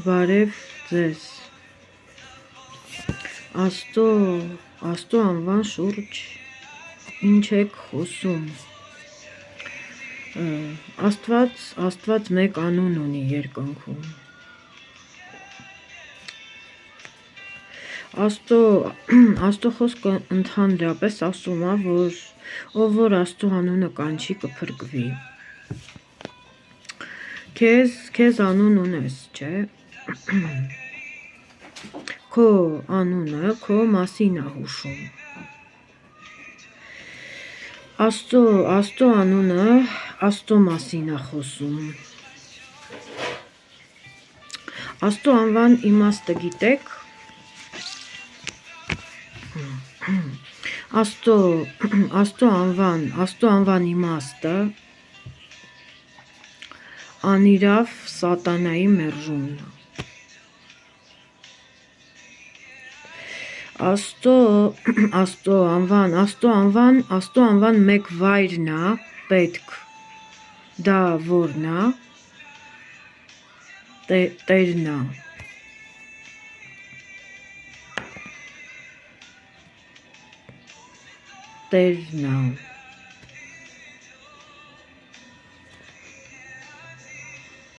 Բարև ձեզ, Աստծո անվան շուրջ ինչ եք խոսում, Աստված մեկ անուն ունի երկնքում, Աստծո խոսքը ընդհանրապես ասում է, որ ով որ Աստծո անունը կանչի կփրկվի, քեզ անուն ունես, չէ, քո անունը քո մասին է հուշում, Աստծո անունը Աստծո մասին է խոսում, Աստծո անվան իմաստը գիտեք, Աստծո անվան իմաստը անիրավ սատանայի մերժումն է, Աստծո անվան մեկ վայրն է պետք, դա որն է, Տերն է,